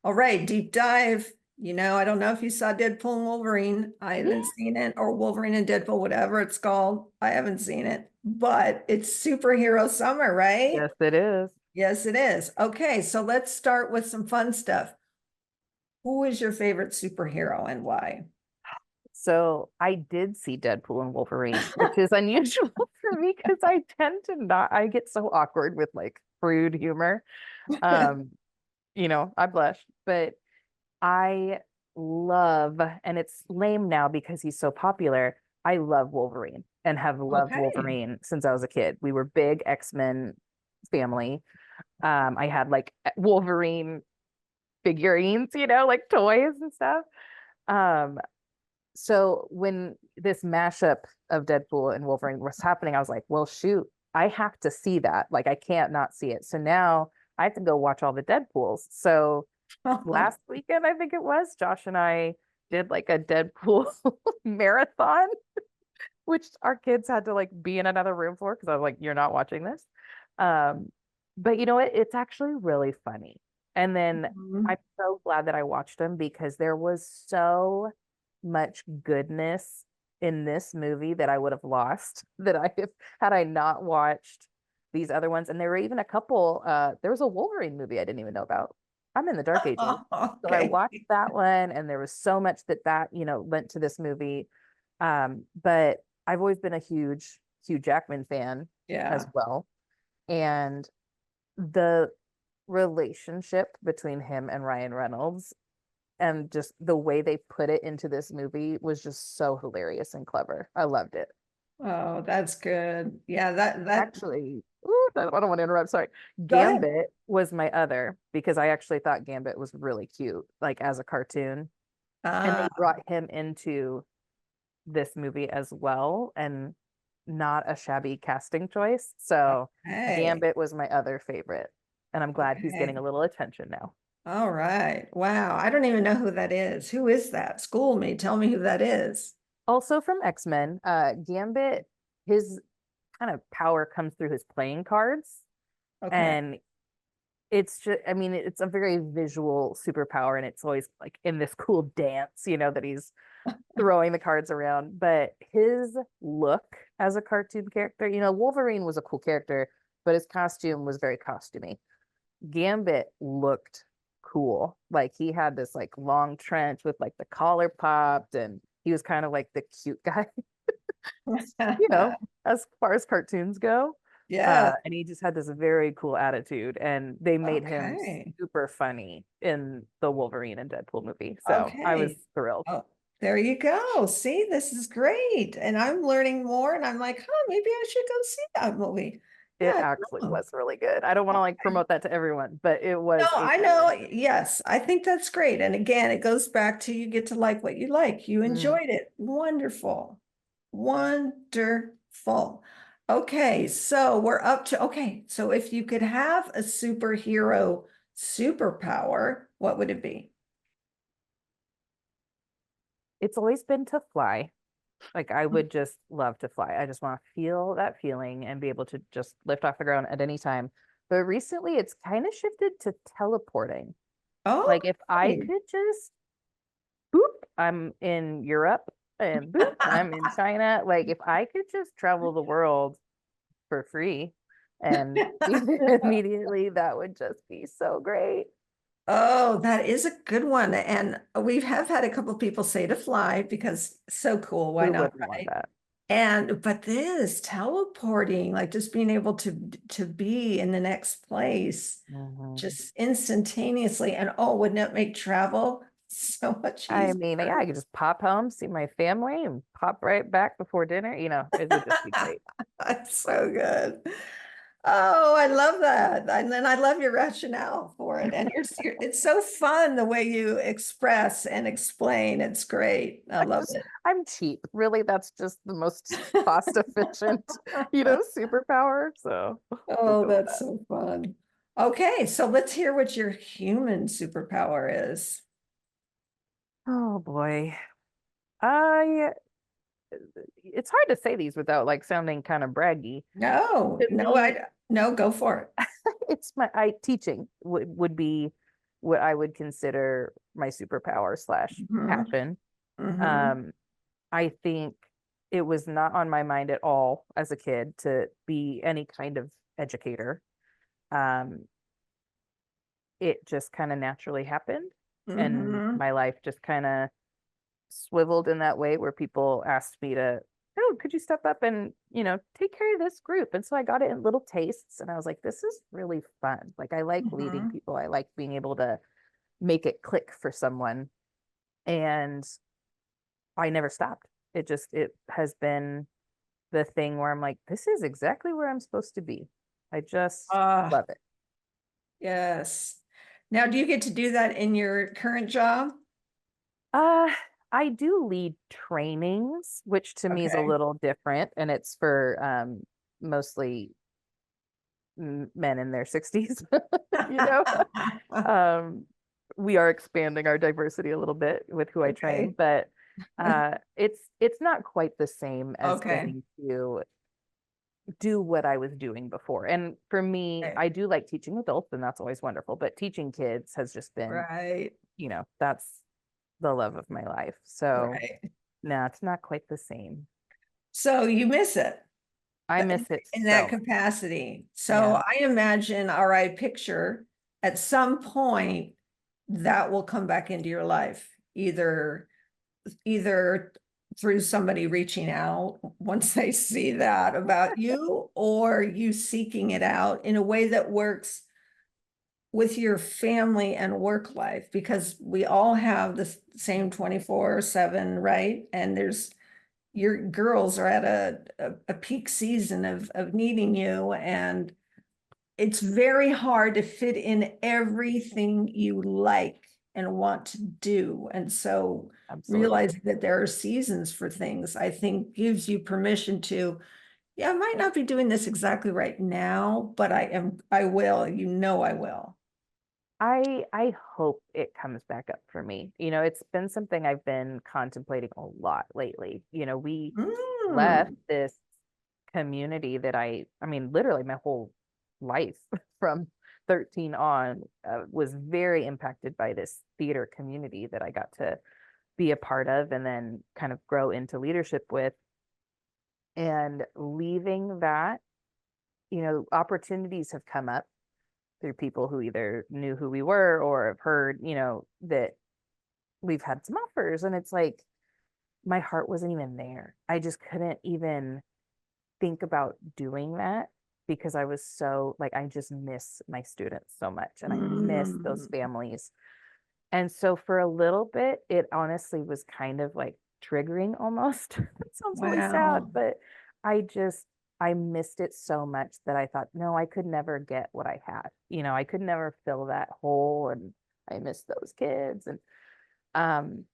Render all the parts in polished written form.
All right, deep dive. I don't know if you saw Deadpool and Wolverine. I haven't seen it, or Wolverine and Deadpool, whatever it's called. I haven't seen it, but it's superhero summer, right? Yes, it is. Yes, it is. Okay, so let's start with some fun stuff. Who is your favorite superhero and why? So I did see Deadpool and Wolverine, which is unusual for me because I tend to not, I get so awkward with like crude humor. Um, I blush, but I love, and it's lame now because he's so popular. I love Wolverine and have loved Okay. Wolverine since I was a kid. We were big X-Men family. I had like Wolverine figurines, like toys and stuff. Um, so when this mashup of Deadpool and Wolverine was happening, I was like, well, shoot, I have to see that. Like, I can't not see it. So now I have to go watch all the Deadpools. So last weekend, I think it was, Josh and I did like a Deadpool marathon, which our kids had to like be in another room for because I was like, you're not watching this. Um, but you know what? It's actually really funny. And then I'm Mhm. so glad that I watched them because there was so much goodness in this movie that I would have lost that I have had I not watched these other ones. And there were even a couple, there was a Wolverine movie I didn't even know about. I'm in the dark ages. So I Okay. watched that one and there was so much that lent to this movie. But I've always been a huge Hugh Jackman fan as Yeah. well. And the relationship between him and Ryan Reynolds and just the way they put it into this movie was just so hilarious and clever. I loved it. Oh, that's good. Yeah, that Actually, ooh, I don't want to interrupt. Sorry. go ahead. Gambit was my other because I actually thought Gambit was really cute, like as a cartoon. And they Ah, brought him into this movie as well, and not a shabby casting choice. So hey. Gambit was my other favorite, and I'm glad he's getting a Okay. little attention now. All right. Wow. I don't even know who that is. Who is that? School me. Tell me who that is. Also from X-Men, Gambit, his kind of power comes through his playing cards, Okay. and it's just, I mean, it's a very visual superpower, and it's always like in this cool dance, that he's throwing the cards around. But his look as a cartoon character, Wolverine was a cool character, but his costume was very costumey. Gambit looked cool. Like he had this like long trench with like the collar popped, and he was kind of like the cute guy, you know, as far as cartoons go. Yeah. And he just had this very cool attitude, and they made him Okay. super funny in the Wolverine and Deadpool movie. So I was Okay. thrilled. Oh, there you go. See, this is great. And I'm learning more and I'm like, huh, maybe I should go see that movie. It Yeah. actually No. was really good. I don't want to like Okay. promote that to everyone, but it No, was a I know. good. Yes, I think that's great. And again, it goes back to you get to like what you like. You Mhm. enjoyed it. Wonderful. Wonderful. Okay, so we're up to, okay, so if you could have a superhero superpower, what would it be? It's always been to fly. Like I would just love to fly. I just want to feel that feeling and be able to just lift off the ground at any time. But recently it's kind of shifted to teleporting. Like if I Okay. could just boop, I'm in Europe, and boop, I'm in China. Like if I could just travel the world for free and be there immediately, that would just be so great. Oh, that is a good one. And we have had a couple of people say to fly because so cool. Why Who not, wouldn't want right? that? And but this teleporting, like just being able to be in the next place Mhm. just instantaneously. And oh, wouldn't it make travel so much I mean, yeah, easier? I could just pop home, see my family, and pop right back before dinner. It would just be great. That's so good. Oh, I love that. And then I love your rationale for it. And it's so fun the way you express and explain. It's great. I love it. I'm cheap. Really, that's just the most cost efficient, superpower. So we'll Oh, go with that's that. so fun. Okay, so let's hear what your human superpower is. Oh boy. I it's hard to say these without like sounding kind of braggy. No, To no, me, no, go for it. it's my I teaching would be what I would consider my superpower slash Mhm. passion. Mhm. Um, I think it was not on my mind at all as a kid to be any kind of educator. Um, it just kind of naturally happened, and Mhm. my life just kind of swiveled in that way where people asked me to, oh, could you step up and, take care of this group? And so I got it in little tastes, and I was like, this is really fun. Like, I like leading Mhm. people. I like being able to make it click for someone. And I never stopped. It has been the thing where I'm like, this is exactly where I'm supposed to be. I just Ah, love it. yes. Now, do you get to do that in your current job? Uh, I do lead trainings, which to me is a Okay. little different, and it's for mostly men in their 60s. you know. Um, we are expanding our diversity a little bit with who I train, Okay. but it's not quite the same as Okay. getting to do what I was doing before. And for me, Right. I do like teaching adults, and that's always wonderful. But teaching kids has just been, Right. that's the love of my life. So Right. no, it's not quite the same. So you miss it I th- miss it in that so much. capacity. So Yeah. I imagine, all right, picture at some point that will come back into your life, either through somebody reaching out once they see that about you, or you seeking it out in a way that works with your family and work life, because we all have the same 24/7, right? And there's your girls are at a peak season of needing you, and it's very hard to fit in everything you like and want to do. And so Absolutely. realizing that there are seasons for things, I think gives you permission to, yeah, I might not be doing this exactly right now, but I will, I will. I hope it comes back up for me. It's been something I've been contemplating a lot lately. We left Mm, this community that I mean, literally my whole life from 13 on was very impacted by this theater community that I got to be a part of and then kind of grow into leadership with. And leaving that, opportunities have come up through people who either knew who we were or have heard, that we've had some offers. And it's like, my heart wasn't even there. I just couldn't even think about doing that because I was so like, I just miss my students so much and I miss those mm, families. And so for a little bit, it honestly was kind of like triggering almost. It sounds really sad, wow. but I just, I missed it so much that I thought, no, I could never get what I had. I could never fill that hole and I miss those kids. And um,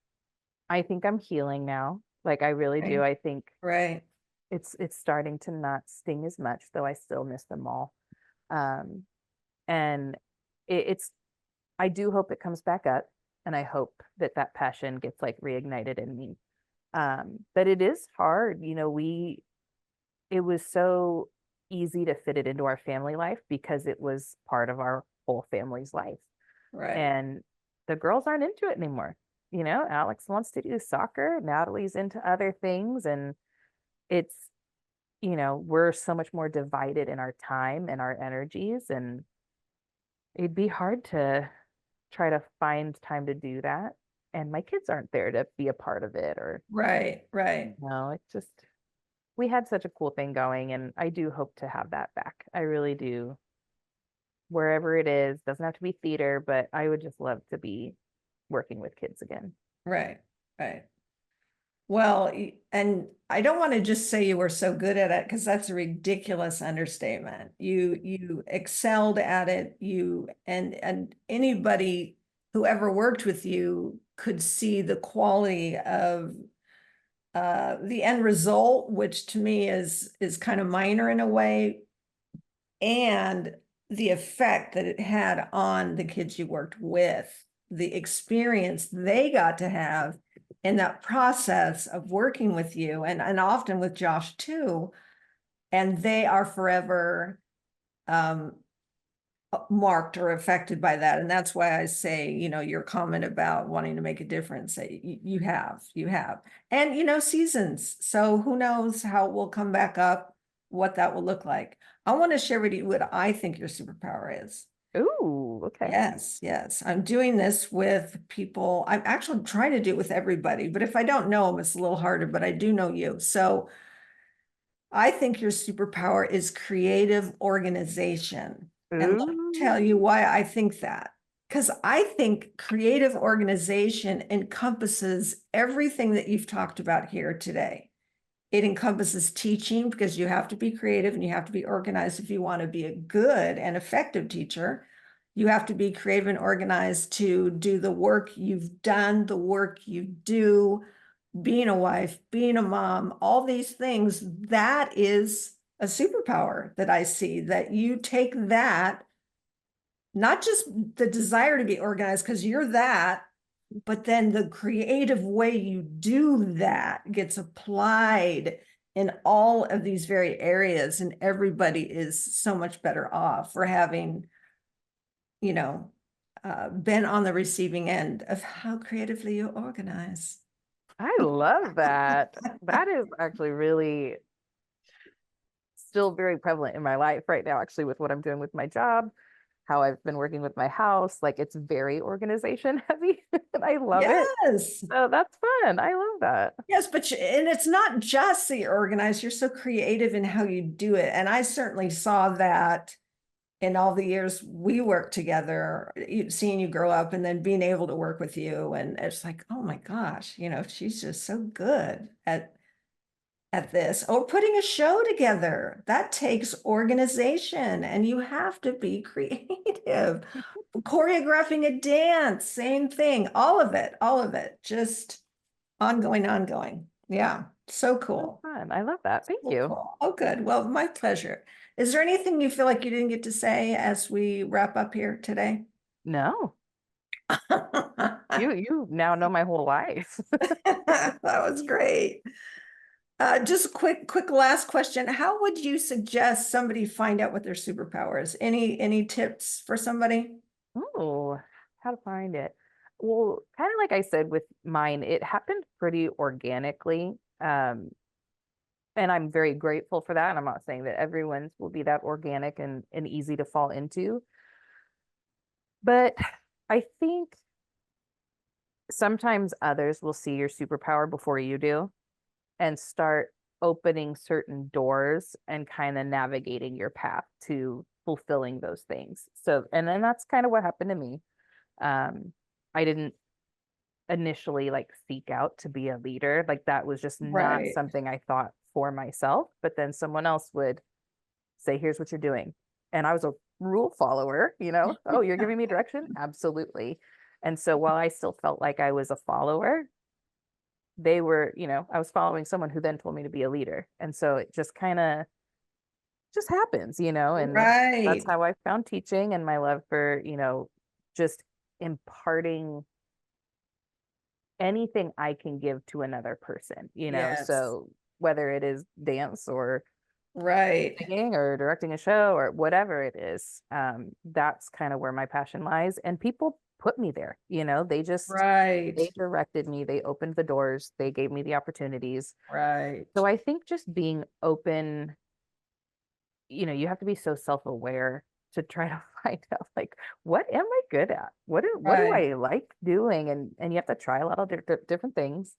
I think I'm healing now. Like I really do. Right. I think Right. it's starting to not sting as much, though I still miss them all. Um, and it's I do hope it comes back up, and I hope that that passion gets like reignited in me. But it is hard, it was so easy to fit it into our family life because it was part of our whole family's life, Right. and the girls aren't into it anymore. Alex wants to do soccer, Natalie's into other things, and it's we're so much more divided in our time and our energies, and it'd be hard to try to find time to do that. And my kids aren't there to be a part of it or Right. Right. no, it's just we had such a cool thing going and I do hope to have that back. I really do. Wherever it is, doesn't have to be theater, but I would just love to be working with kids again. Right. Right. Well, and I don't want to just say you were so good at it, because that's a ridiculous understatement. You excelled at it. And anybody who ever worked with you could see the quality of the end result, which to me is kind of minor in a way, and the effect that it had on the kids you worked with, the experience they got to have in that process of working with you, and often with Josh too. And they are forever um, marked or affected by that. And that's why I say, your comment about wanting to make a difference, you have. And, seasons. So who knows how it will come back up, what that will look like. I want to share with you what I think your superpower is. Ooh, okay. Yes, yes. I'm doing this with people. I'm actually trying to do it with everybody, but if I don't know them, it's a little harder, but I do know you. So I think your superpower is creative organization. And let me tell Ooh, you why I think that. Because I think creative organization encompasses everything that you've talked about here today. It encompasses teaching because you have to be creative and you have to be organized if you want to be a good and effective teacher. You have to be creative and organized to do the work you've done, the work you do, being a wife, being a mom, all these things. That is a superpower that I see, that you take that, not just the desire to be organized, because you're that, but then the creative way you do that gets applied in all of these very areas, and everybody is so much better off for having, you know, been on the receiving end of how creatively you organize. I love that. That is actually really still very prevalent in my life right now, actually, with what I'm doing with my job, how I've been working with my house. Like it's very organization heavy, and I love it. Yes. So that's fun. I love that. Yes, but and it's not just that you're organized, you're so creative in how you do it. And I certainly saw that in all the years we worked together, seeing you grow up and then being able to work with you. And it's like, oh my gosh, she's just so good at this. Or putting a show together. That takes organization and you have to be creative. Choreographing a dance, same thing. All of it. Just ongoing, ongoing. Yeah, so So cool. fun. I love that. Thank So you. cool. Oh, good. Well, my pleasure. Is there anything you feel like you didn't get to say as we wrap up here today? No, you now know my whole life. That was great. Just a quick last question. How would you suggest somebody find out what their superpower is? Any tips for somebody? Oh, how to find it? Well, kind of like I said with mine, it happened pretty organically. And I'm very grateful for that. And I'm not saying that everyone's will be that organic and easy to fall into. But I think sometimes others will see your superpower before you do and start opening certain doors and kind of navigating your path to fulfilling those things. So, and then that's kind of what happened to me. I didn't initially like seek out to be a leader. Like that was just not Right. something I thought for myself. But then someone else would say, here's what you're doing. And I was a rule follower, oh, you're giving me direction? Absolutely. And so while I still felt like I was a follower, they were, I was following someone who then told me to be a leader. And so it just kind of just happens, and that's Right. how I found teaching and my love for, just imparting anything I can give to another person, Yes. so whether it is dance or Right. singing or directing a show or whatever it is, that's kind of where my passion lies. And people put me there, they Right. directed me, they opened the doors, they gave me the opportunities. Right. So I think just being open, you have to be so self-aware to try to find out like what am I good at? What do Right. I like doing? And you have to try a lot of different things.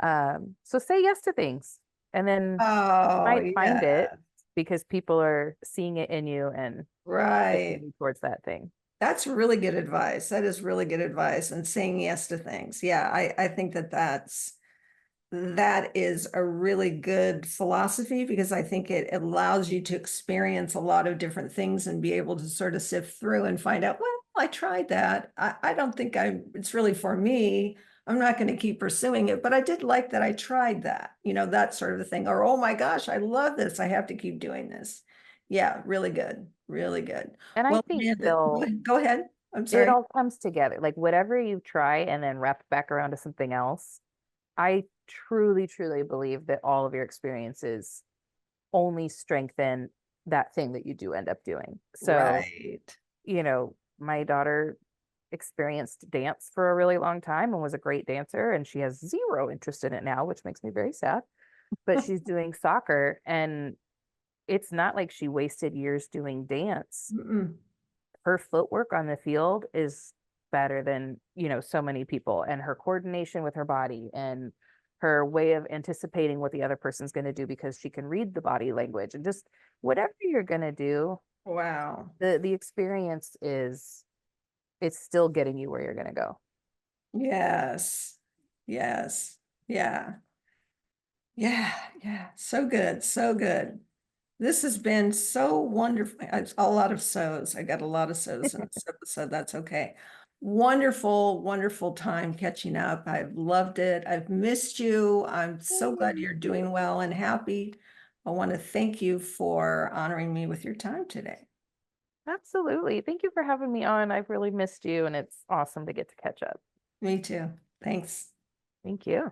So say yes to things and then you Oh, might find it yeah. because people are seeing it in you and pushing Right. you towards that thing. That's really good advice. That is really good advice. And saying yes to things. Yeah, I think that is a really good philosophy because I think it allows you to experience a lot of different things and be able to sort of sift through and find out, well, I tried that. I don't think it's really for me. I'm not going to keep pursuing it, but I did like that I tried that, that sort of a thing. Or, oh my gosh, I love this. I have to keep doing this. Yeah, really good. Really good. And I Well, think Amanda, they'll go ahead. I'm it sorry. all comes together. Like whatever you try and then wrap back around to something else. I truly, truly believe that all of your experiences only strengthen that thing that you do end up doing. So Right. my daughter experienced dance for a really long time and was a great dancer, and she has zero interest in it now, which makes me very sad. But she's doing soccer, and it's not like she wasted years doing dance. Mm-mm. Her footwork on the field is better than, so many people, and her coordination with her body and her way of anticipating what the other person's going to do because she can read the body language and just whatever you're going to do, Wow. the experience is it's still getting you where you're going to go. Yes. Yes. Yeah. Yeah. Yeah. So good. So good. This has been so wonderful. It's a lot of so's. I got a lot of so's in this episode. That's okay. Wonderful, wonderful time catching up. I've loved it. I've missed you. I'm so glad you're doing well and happy. I want to thank you for honoring me with your time today. Absolutely. Thank you for having me on. I've really missed you, and it's awesome to get to catch up. Me too. Thanks. Thank you.